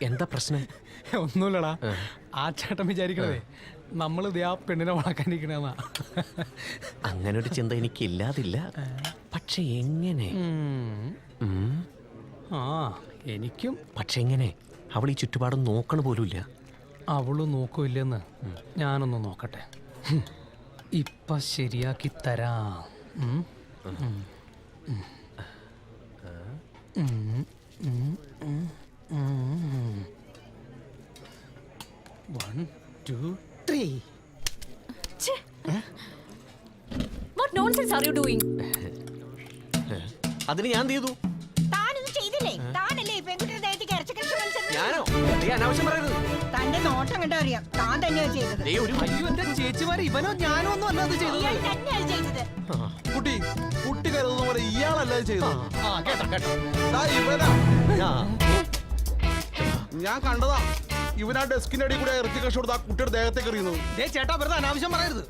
എന്താ പ്രശ്നം? ഒന്നുമില്ലടാ, ആ ചേട്ടൻ വിചാരിക്കണതേ നമ്മളിത് ആ പെണ്ണിനെ വളക്കാനിരിക്കണെന്നാ. അങ്ങനെ ഒരു ചിന്ത എനിക്കില്ലാതില്ല. പക്ഷെ എങ്ങനെ? ആ എനിക്കും. പക്ഷെ എങ്ങനെ? അവൾ ഈ ചുറ്റുപാടും നോക്കണ പോലുമില്ല. അവള് നോക്കൂല്ലെന്ന് ഞാനൊന്ന് നോക്കട്ടെ. ഇപ്പൊ ശരിയാക്കി തരാം. One, two, three. What nonsense are you doing? അതിന് ഞാൻ എന്ത് ചെയ്തു? താനൊന്നും ചെയ്തില്ലേ? താനല്ലേ ഈ പെൺകുട്ടിയുടെ ദേഹത്തേക്ക് ഇറച്ചിക്കഷ്ണം വലിച്ചെറിഞ്ഞത്? ഞാനോ? നീ അനാവശ്യം പറയരുത്. തന്റെ നോട്ടം കണ്ടാ അറിയാം താൻ തന്നെയാ ചെയ്തത്. ദേ ഒരു അയ്യോ എന്റെ ചേച്ചിമാരെ, ഇവനോ ഞാനോ ഒന്നും അല്ല അത് ചെയ്തത്. ഇയാൾ തന്നെയാ ചെയ്തത്. കുട്ടി കരുതുന്ന പോലെ ഇയാളല്ല ചെയ്തത്. ഞാൻ കണ്ടതാ, ഇവനാ ഡെസ്കിന്റെ അടിയിൽ കൂടെ ഇറച്ചി കഷ്ണം കൊടുത്ത് ആ കുട്ടിയുടെ ദേഹത്തേക്ക് എറിയുന്നത്. ദേ ചേട്ടാ, വെറുതെ അനാവശ്യം പറയരുത്.